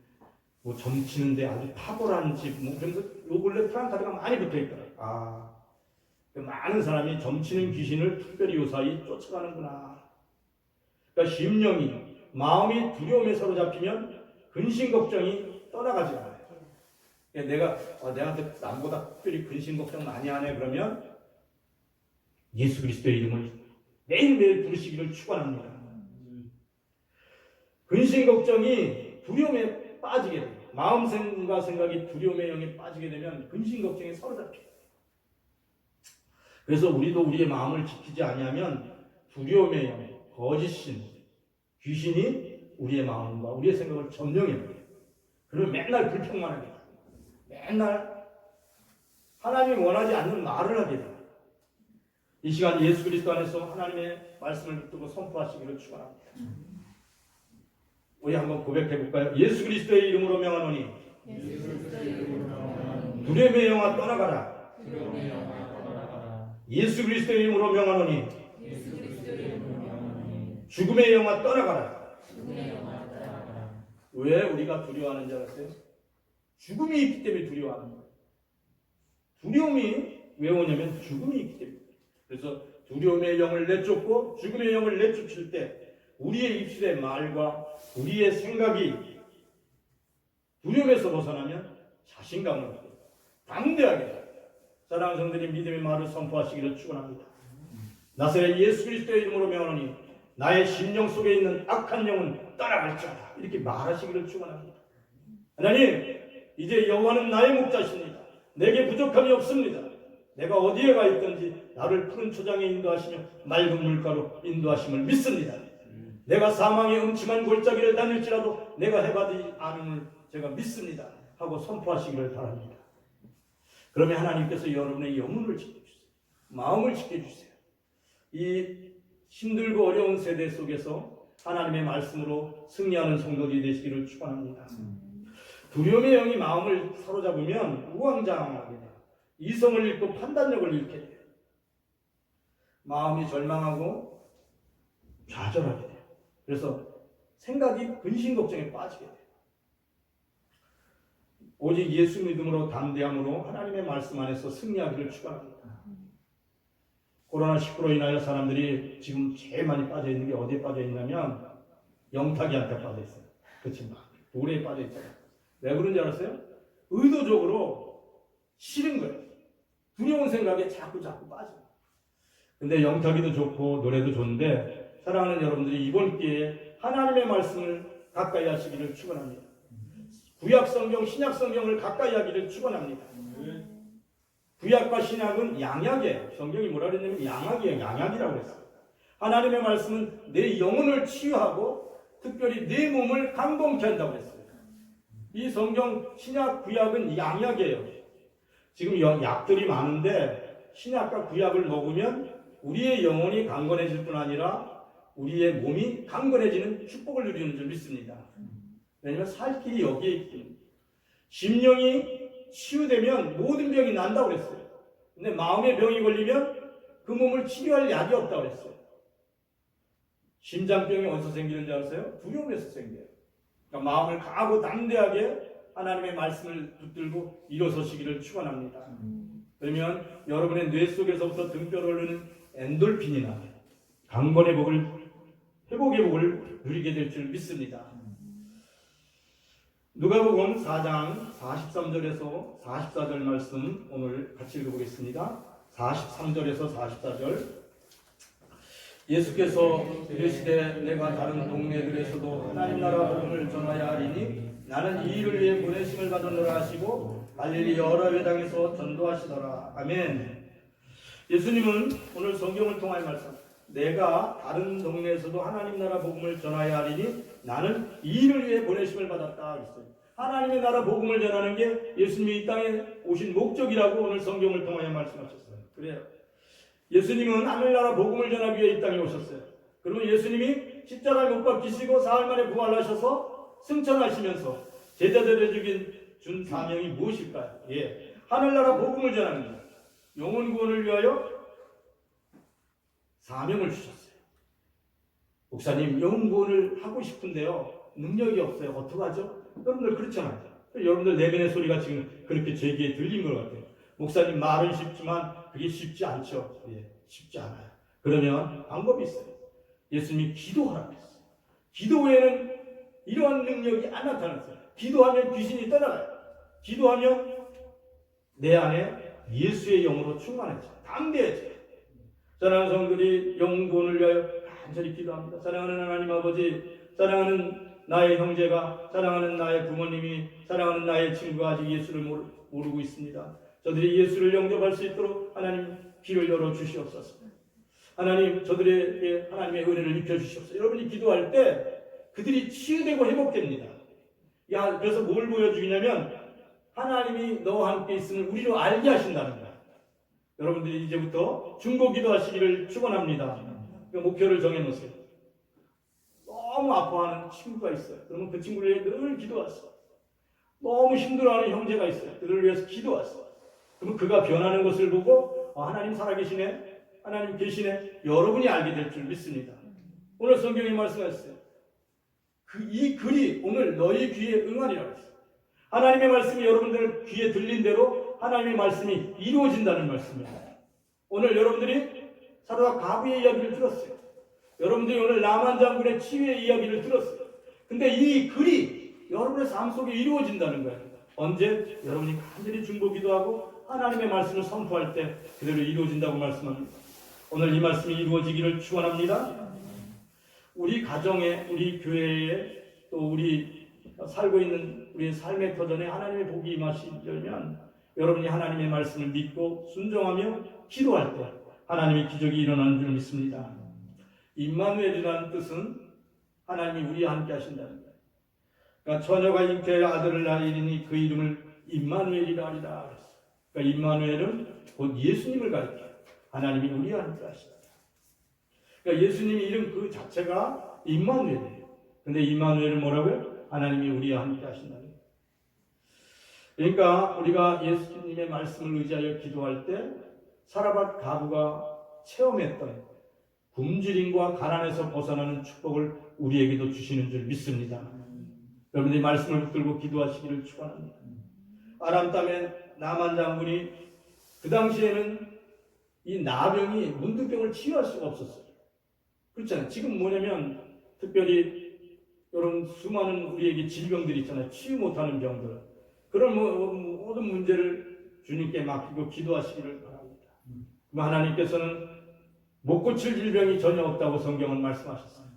점치는데 아주 탁월한 집, 그래서 요 근래 프랑카드가 많이 붙어있더라고요. 많은 사람이 점치는 귀신을 특별히 요사이 쫓아가는구나. 그러니까 심령이, 마음이 두려움에 사로잡히면 근심 걱정이 떠나가지 않아요. 내가 내한테 남보다 특별히 근심 걱정 많이 하네 그러면 예수 그리스도의 이름을 매일매일 부르시기를 축원합니다. 근심 걱정이 두려움에 빠지게 돼요. 마음과 생각이 두려움의 영에 빠지게 되면 근심 걱정에 사로잡혀요. 그래서 우리도 우리의 마음을 지키지 아니하면 두려움의 영, 거짓신, 귀신이 우리의 마음과 우리의 생각을 점령해버려요. 그러면 맨날 불평만 하게 돼요. 맨날 하나님이 원하지 않는 말을 하게 돼요. 이 시간 예수 그리스도 안에서 하나님의 말씀을 붙들고 선포하시기를 축원합니다. 우리 한번 고백해 볼까요? 예수 그리스도의 이름으로 명하노니 두려움의 영아 떠나가라. 예수 그리스도의 이름으로 명하노니 죽음의 영아 떠나가라. 왜 우리가 두려워하는 줄 아세요? 죽음이 있기 때문에 두려워하는 거예요. 두려움이 왜 오냐면 죽음이 있기 때문에. 그래서 두려움의 영을 내쫓고 죽음의 영을 내쫓을 때 우리의 입술의 말과 우리의 생각이 두려움에서 벗어나면 자신감을 얻고 담대하게 사랑하는 성들이 믿음의 말을 선포하시기를 축원합니다. 나사렛 예수 그리스도의 이름으로 명하노니 나의 심령 속에 있는 악한 영은 떠나갈지어다. 이렇게 말하시기를 축원합니다. 하나님, 이제 여호와는 나의 목자십니다. 내게 부족함이 없습니다. 내가 어디에 가 있든지 나를 푸른 초장에 인도하시며 맑은 물가로 인도하심을 믿습니다. 내가 사망의 음침한 골짜기를 다닐지라도 내가 해받지 않음을 제가 믿습니다 하고 선포하시기를 바랍니다. 그러면 하나님께서 여러분의 영혼을 지켜주세요. 마음을 지켜주세요. 이 힘들고 어려운 세대 속에서 하나님의 말씀으로 승리하는 성도들이 되시기를 축원합니다. 두려움의 영이 마음을 사로잡으면 우왕좌왕하게 돼요. 이성을 잃고 판단력을 잃게 돼요. 마음이 절망하고 좌절하게 돼요. 그래서 생각이 근심 걱정에 빠지게 돼요. 오직 예수 믿음으로 담대함으로 하나님의 말씀 안에서 승리하기를 축원합니다. 코로나19로 인하여 사람들이 지금 제일 많이 빠져 있는 게 어디에 빠져 있냐면 영탁이한테 빠져 있어요. 그 친구가 노래에 빠져 있잖아요. 왜 그런지 알았어요? 의도적으로 싫은 거예요. 두려운 생각에 자꾸 빠져요. 근데 영탁이도 좋고 노래도 좋은데 사랑하는 여러분들이 이번 기회에 하나님의 말씀을 가까이 하시기를 축원합니다. 구약 성경, 신약 성경을 가까이 하기를 축원합니다. 구약과 신약은 양약이에요. 성경이 뭐라 그랬냐면 양약이에요. 양약이라고 그랬어요. 하나님의 말씀은 내 영혼을 치유하고 특별히 내 몸을 강건케 한다고 했어요. 이 성경, 신약, 구약은 양약이에요. 지금 약들이 많은데 신약과 구약을 먹으면 우리의 영혼이 강건해질 뿐 아니라 우리의 몸이 강건해지는 축복을 누리는 줄 믿습니다. 왜냐하면 살 길이 여기에 있기. 심령이 치유되면 모든 병이 난다고 그랬어요. 근데 마음의 병이 걸리면 그 몸을 치료할 약이 없다고 그랬어요. 심장병이 어디서 생기는지 아세요? 두려움에서 생겨요. 그러니까 마음을 강하고 담대하게 하나님의 말씀을 붙들고 일어서시기를 축원합니다. 그러면 여러분의 뇌 속에서부터 등뼈로 흐르는 엔돌핀이나 강건의 복을, 회복의 복을 누리게 될 줄 믿습니다. 누가복음 4장 43절에서 44절 말씀 오늘 같이 읽어보겠습니다. 43절에서 44절. 예수께서 이르시되 내가 다른 동네들에서도 하나님 나라 복음을 전하야 하리니 나는 이 일을 위해 보내심을 받으노라 하시고 갈릴리 여러 회당에서 전도하시더라. 아멘. 예수님은 오늘 성경을 통하여 말씀, 내가 다른 동네에서도 하나님 나라 복음을 전하야 하리니 나는 이 일을 위해 보내심을 받았다 했어요. 하나님의 나라 복음을 전하는 게 예수님이 이 땅에 오신 목적이라고 오늘 성경을 통하여 말씀하셨어요. 그래요. 예수님은 하늘나라 복음을 전하기 위해 이 땅에 오셨어요. 그러면 예수님이 십자가에 못 박히시고 사흘 만에 부활하셔서 승천하시면서 제자들에게 준 사명이 무엇일까요? 예, 하늘나라 복음을 전하는 것, 영혼 구원을 위하여 사명을 주셨어요. 목사님, 영혼 구원을 하고 싶은데요, 능력이 없어요. 어떡하죠? 여러분들 그렇잖아요. 여러분들 내면의 소리가 지금 그렇게 제 귀에 들린 것 같아요. 목사님, 말은 쉽지만 그게 쉽지 않죠. 예, 쉽지 않아요. 그러면 방법이 있어요. 예수님이 기도하라고 했어요. 기도 외에는 이러한 능력이 안 나타났어요. 기도하면 귀신이 떠나가요. 기도하면 내 안에 예수의 영으로 충만해져요. 담대해져요. 사랑하는 성도들이 영혼을 위하여 간절히 기도합니다. 사랑하는 하나님 아버지, 사랑하는 나의 형제가, 사랑하는 나의 부모님이, 사랑하는 나의 친구가 아직 예수를 모르고 있습니다. 저들이 예수를 영접할 수 있도록 하나님 길을 열어 주시옵소서. 하나님, 저들에게 하나님의 은혜를 입혀 주시옵소서. 여러분이 기도할 때 그들이 치유되고 회복됩니다. 그래서 뭘 보여주냐면 하나님이 너와 함께 있음을 우리로 알게 하신다는 거예요. 여러분들이 이제부터 중보 기도하시기를 축원합니다. 목표를 정해놓으세요. 너무 아파하는 친구가 있어요. 그러면 그 친구를 위해 늘 기도하세요. 너무 힘들어하는 형제가 있어요. 그들을 위해서 기도하세요. 그러면 그가 변하는 것을 보고 하나님 살아계시네, 하나님 계시네, 여러분이 알게 될 줄 믿습니다. 오늘 성경에 말씀하셨어요. 이 글이 오늘 너희 귀에 응하리라고 했어요. 하나님의 말씀이 여러분들 귀에 들린 대로 하나님의 말씀이 이루어진다는 말씀입니다. 오늘 여러분들이 사도와 가부의 이야기를 들었어요. 여러분들이 오늘 나만 장군의 치유의 이야기를 들었어요. 근데 이 글이 여러분의 삶 속에 이루어진다는 거예요. 언제? 여러분이 간절히 중보 기도하고 하나님의 말씀을 선포할 때 그대로 이루어진다고 말씀합니다. 오늘 이 말씀이 이루어지기를 축원합니다. 우리 가정에, 우리 교회에, 또 우리 살고 있는 우리의 삶의 터전에 하나님의 복이 임하시려면 여러분이 하나님의 말씀을 믿고 순종하며 기도할 때 하나님의 기적이 일어나는 줄 믿습니다. 임마누엘이라는 뜻은 하나님이 우리와 함께 하신다는 거예요. 그러니까 처녀가 잉태하여 아들을 낳으리니 그 이름을 임마누엘이라 하리라 그랬어요. 그러니까 임마누엘은 곧 예수님을 가리켜요. 하나님이 우리와 함께 하시다. 그러니까 예수님 이름 그 자체가 임마누엘이에요. 근데 임마누엘은 뭐라고요? 하나님이 우리와 함께 하신다는 거예요. 그러니까 우리가 예수님의 말씀을 의지하여 기도할 때 사라밧 가부가 체험했던 굶주림과 가난에서 벗어나는 축복을 우리에게도 주시는 줄 믿습니다. 여러분들이 말씀을 붙들고 기도하시기를 축원합니다. 아람 땅의 나만 장군이 그 당시에는 이 나병이 문둥병을 치유할 수가 없었어요. 그렇잖아요. 지금 뭐냐면 특별히 이런 수많은 우리에게 질병들이 있잖아요. 치유 못하는 병들. 그런 모든 문제를 주님께 맡기고 기도하시기를 바랍니다. 하나님께서는 못 고칠 질병이 전혀 없다고 성경은 말씀하셨습니다.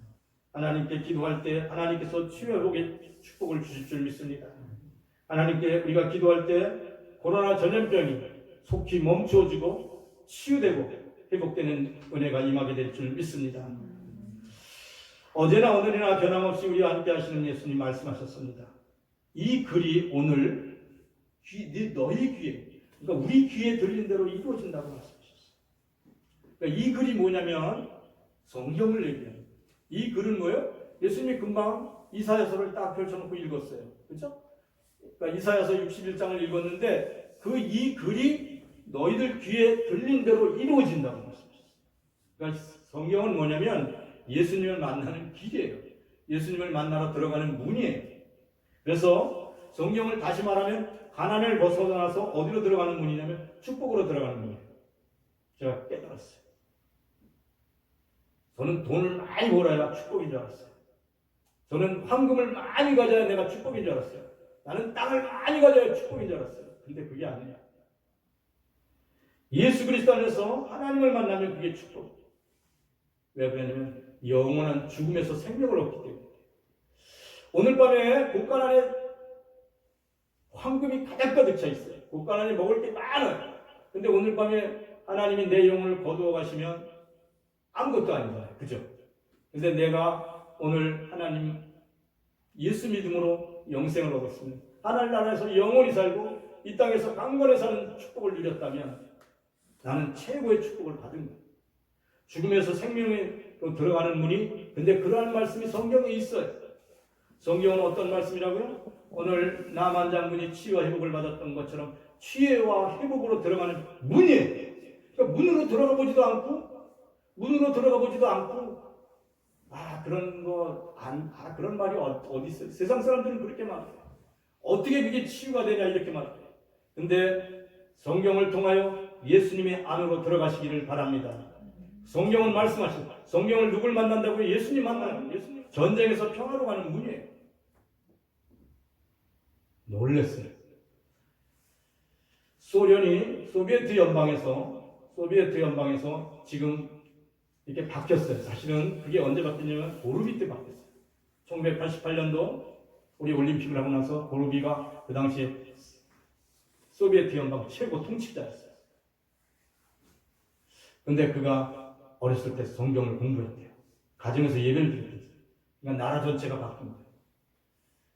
하나님께 기도할 때 하나님께서 치유회복의 축복을 주실 줄 믿습니다. 하나님께 우리가 기도할 때 코로나 전염병이 속히 멈추어지고 치유되고 회복되는 은혜가 임하게 될 줄 믿습니다. 어제나 오늘이나 변함없이 우리와 함께 하시는 예수님 말씀하셨습니다. 이 글이 오늘 너희 귀에, 그러니까 우리 귀에 들린 대로 이루어진다고 말씀하셨어요. 그러니까 이 글이 뭐냐면 성경을 얘기해요. 이 글은 뭐예요? 예수님이 금방 이사야서를 딱 펼쳐놓고 읽었어요. 그렇죠? 그러니까 이사야서 61장을 읽었는데 이 글이 너희들 귀에 들린 대로 이루어진다고 말씀하셨어요. 그러니까 성경은 뭐냐면 예수님을 만나는 길이에요. 예수님을 만나러 들어가는 문이에요. 그래서 성경을 다시 말하면 가난을 벗어나서 어디로 들어가는 문이냐면 축복으로 들어가는 문이에요. 제가 깨달았어요. 저는 돈을 많이 벌어야 축복인 줄 알았어요. 저는 황금을 많이 가져야 내가 축복인 줄 알았어요. 나는 땅을 많이 가져야 축복인 줄 알았어요. 근데 그게 아니에요. 예수 그리스도 안에서 하나님을 만나면 그게 축복이에요. 왜 그러냐면 영원한 죽음에서 생명을 얻기 때문에. 오늘 밤에 곳간 안에 황금이 가득 가득 차 있어요. 곳간 안에 먹을 게 많아요. 근데 오늘 밤에 하나님이 내 영혼을 거두어 가시면 아무것도 아니잖아요. 그죠? 근데 내가 오늘 하나님 예수 믿음으로 영생을 얻었으면 하나님 나라에서 영원히 살고 이 땅에서 강건히 사는 축복을 누렸다면 나는 최고의 축복을 받은 거예요. 죽음에서 생명으로 들어가는 문이, 근데 그러한 말씀이 성경에 있어요. 성경은 어떤 말씀이라고요? 오늘 나만 장군이 치유와 회복을 받았던 것처럼 치유와 회복으로 들어가는 문이에요. 그러니까 문으로 들어가 보지도 않고 그런 말이 어디 있어요? 세상 사람들은 그렇게 말해요. 어떻게 그게 치유가 되냐 이렇게 말해요. 근데 성경을 통하여 예수님의 안으로 들어가시기를 바랍니다. 성경은 말씀하시고, 성경을 누굴 만난다고요? 예수님 만나요. 예수님. 전쟁에서 평화로 가는 문이에요. 놀랐어요. 소비에트 연방에서 지금 이렇게 바뀌었어요. 사실은 그게 언제 바뀌냐면 고르비 때 바뀌었어요. 1988년도 우리 올림픽을 하고 나서 고르비가 그 당시에 소비에트 연방 최고 통치자였어요. 근데 그가 어렸을 때 성경을 공부했대요. 가정에서 예배를 드렸어요. 그러니까 나라 전체가 바뀐 거예요.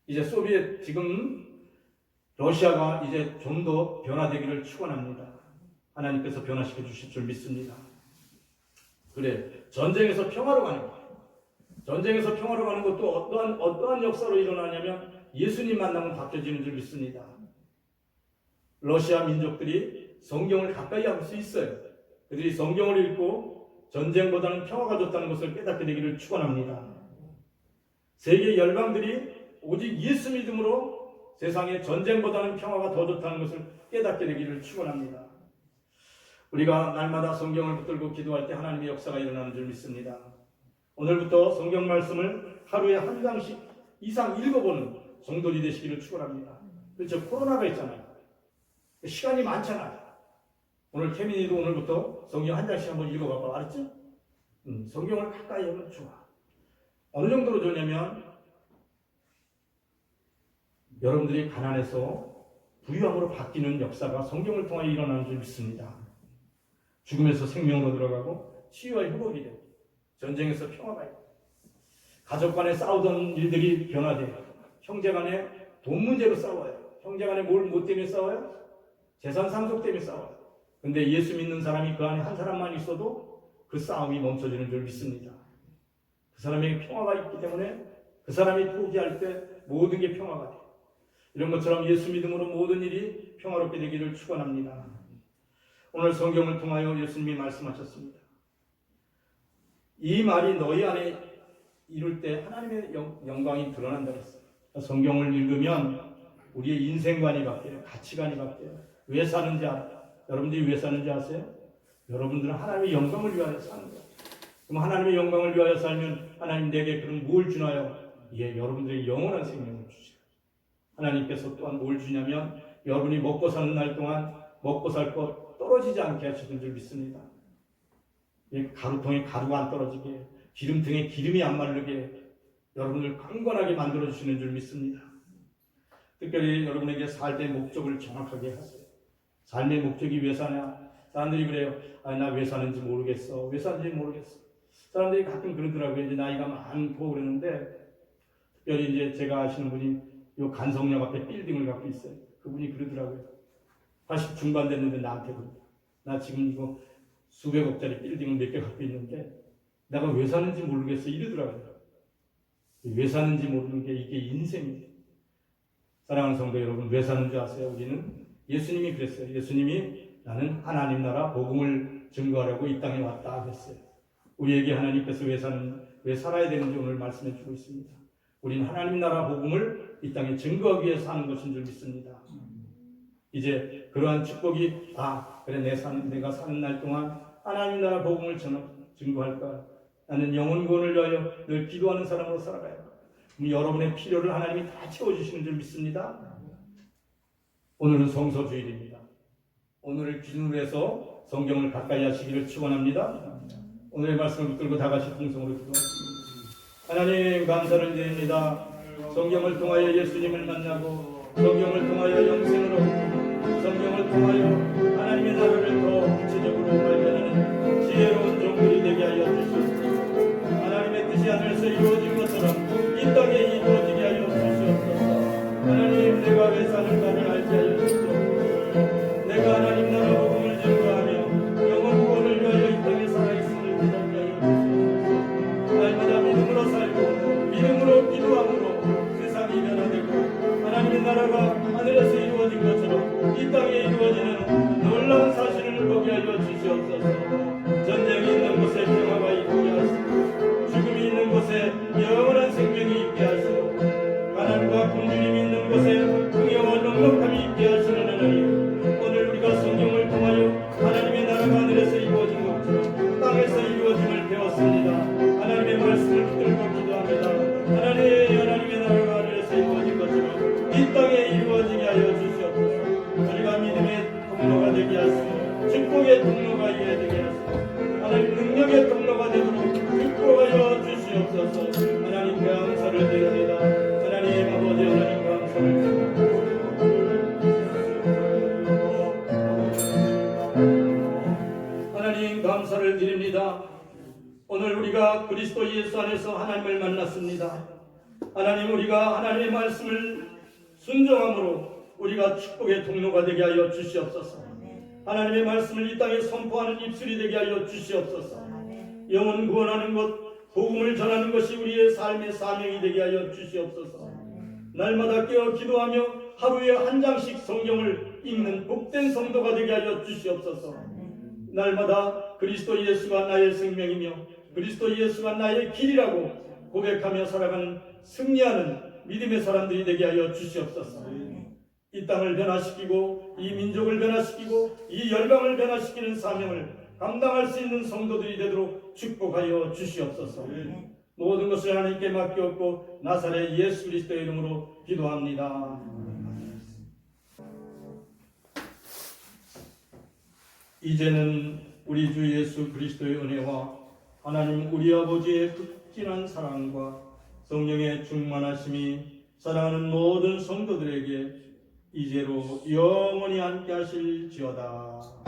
이제 지금 러시아가 이제 좀 더 변화되기를 축원합니다. 하나님께서 변화시켜 주실 줄 믿습니다. 그래, 전쟁에서 평화로 가는 거예요. 전쟁에서 평화로 가는 것도 어떠한 역사로 일어나냐면 예수님 만나면 바뀌어지는 줄 믿습니다. 러시아 민족들이 성경을 가까이 할 수 있어요. 그들이 성경을 읽고 전쟁보다는 평화가 좋다는 것을 깨닫게 되기를 축원합니다. 세계 열방들이 오직 예수 믿음으로 세상에 전쟁보다는 평화가 더 좋다는 것을 깨닫게 되기를 축원합니다. 우리가 날마다 성경을 붙들고 기도할 때 하나님의 역사가 일어나는 줄 믿습니다. 오늘부터 성경 말씀을 하루에 한 장씩 이상 읽어보는 성도들이 되시기를 축원합니다. 그렇죠? 코로나가 있잖아요. 시간이 많잖아요. 오늘 태민이도 오늘부터 성경 한 장씩 한번 읽어봐봐. 알았지? 성경을 가까이 하면 좋아. 어느 정도로 좋냐면 여러분들이 가난해서 부유함으로 바뀌는 역사가 성경을 통해 일어나는 줄 믿습니다. 죽음에서 생명으로 들어가고 치유와 회복이 되고 전쟁에서 평화가 있고 가족 간에 싸우던 일들이 변화돼요. 형제 간에 돈 문제로 싸워요. 형제 간에 뭐 때문에 싸워요? 재산 상속 때문에 싸워요. 근데 예수 믿는 사람이 그 안에 한 사람만 있어도 그 싸움이 멈춰지는 줄 믿습니다. 그 사람에게 평화가 있기 때문에 그 사람이 포기할 때 모든 게 평화가 돼요. 이런 것처럼 예수 믿음으로 모든 일이 평화롭게 되기를 축원합니다. 오늘 성경을 통하여 예수님이 말씀하셨습니다. 이 말이 너희 안에 이룰 때 하나님의 영광이 드러난다고 했어요. 성경을 읽으면 우리의 인생관이 바뀌어요. 가치관이 바뀌어요. 왜 사는지 알아요. 여러분들이 왜 사는지 아세요? 여러분들은 하나님의 영광을 위하여 사는 거예요. 그럼 하나님의 영광을 위하여 살면 하나님 내게 그런 뭘 주나요? 예, 여러분들의 영원한 생명을 주셔요. 하나님께서 또한 뭘 주냐면 여러분이 먹고 사는 날 동안 먹고 살 것 떨어지지 않게 하시는 줄 믿습니다. 가루통에 가루가 안 떨어지게, 기름통에 기름이 안 마르게 여러분을 강건하게 만들어주시는 줄 믿습니다. 특별히 여러분에게 살 때 목적을 정확하게 하세요. 삶의 목적이 왜 사냐? 사람들이 그래요. 나 왜 사는지 모르겠어. 왜 사는지 모르겠어. 사람들이 가끔 그러더라고요. 이제 나이가 많고 그러는데, 특별히 이제 제가 아시는 분이 요 간성역 앞에 빌딩을 갖고 있어요. 그분이 그러더라고요. 80 중반 됐는데 나한테 그래요. 나 지금 이거 수백억짜리 빌딩을 몇 개 갖고 있는데 내가 왜 사는지 모르겠어. 이러더라고요. 왜 사는지 모르는 게 이게 인생이에요. 사랑하는 성도 여러분, 왜 사는지 아세요? 우리는 예수님이 그랬어요. 예수님이 나는 하나님 나라 복음을 증거하려고 이 땅에 왔다 그랬어요. 우리에게 하나님께서 왜 살아야 되는지 오늘 말씀해 주고 있습니다. 우리는 하나님 나라 복음을 이 땅에 증거하기 위해 사는 것인 줄 믿습니다. 이제 그러한 축복이 그래 내가 사는 날 동안 하나님 나라 복음을 증거할까? 나는 영혼 구원을 위하여 늘 기도하는 사람으로 살아가야 합니다. 여러분의 필요를 하나님이 다 채워주시는 줄 믿습니다. 오늘은 성서주일입니다. 오늘을 기준으로 해서 성경을 가까이 하시기를 축원합니다. 오늘의 말씀을 붙들고 다 같이 통성으로 기도하겠습니다. 하나님 감사를 드립니다. 성경을 통하여 예수님을 만나고 성경을 통하여 영생을 얻고 성경을 통하여 하나님의 나라를 더 구체적으로 발견하는 지혜로운 종들이 되게 하여 주시옵소서. 하나님의 뜻이 하늘에서 이루어진 것처럼 이 땅에 이루어지게 하여 주시옵소서. 하나님 내가 왜 사는가를 알게 하여 주시옵소서. 내가 하나님 나라 복음을 증거하며 영원 구원을 위하여 이 땅에 살아있음을 기다리게 하여 주시옵소서. 날마다 믿음으로 살고 믿음으로 기도함으로 세상이 변화되고 하나님의 나라가 하늘에서 이루어진 것처럼 이 땅에 이루어지는 놀라운 사실을 보게 하여 주시옵소서. 전쟁이 있는 곳에 평화가 있게 하시고 죽음이 있는 곳에 영원한 생명이 있게 하시고 가난과 굶주림이 있는 곳에 풍요와 넉넉함이 있게 하시는 하나님, 오늘 우리가 성경을 통하여 하나님의 나라가 하늘에서 이루어진 것처럼 땅에서 이루어짐을 배웠습니다. 하나님의 말씀을 붙들고 기도합니다. 하나님의 나라가 하늘에서 이루어진 것처럼 이 땅에 이루어지게 하여 주시옵소서. 우리가 믿음의 통로가 되게 하시고 축복의 통로가 되게 하시고 하나님 능력의 통로가 되도록 축복하여 주시옵소서. 하나님 감사를 드립니다. 하나님 아버지 하나님 감사를 드립니다. 하나님 감사를 드립니다. 오늘 우리가 그리스도 예수 안에서 하나님을 만났습니다. 하나님 우리가 하나님의 말씀을 순종함으로 우리가 축복의 통로가 되게 하여 주시옵소서. 하나님의 말씀을 이 땅에 선포하는 입술이 되게 하여 주시옵소서. 영혼 구원하는 것, 복음을 전하는 것이 우리의 삶의 사명이 되게 하여 주시옵소서. 날마다 깨어 기도하며 하루에 한 장씩 성경을 읽는 복된 성도가 되게 하여 주시옵소서. 날마다 그리스도 예수가 나의 생명이며 그리스도 예수가 나의 길이라고 고백하며 살아가는 승리하는 믿음의 사람들이 되게 하여 주시옵소서. 이 땅을 변화시키고 이 민족을 변화시키고 이 열방을 변화시키는 사명을 감당할 수 있는 성도들이 되도록 축복하여 주시옵소서. 모든 것을 하나님께 맡겼고 나사렛 예수 그리스도의 이름으로 기도합니다. 이제는 우리 주 예수 그리스도의 은혜와 하나님 우리 아버지의 극진한 사랑과 성령의 충만하심이 사랑하는 모든 성도들에게 이제로 영원히 함께 하실지어다.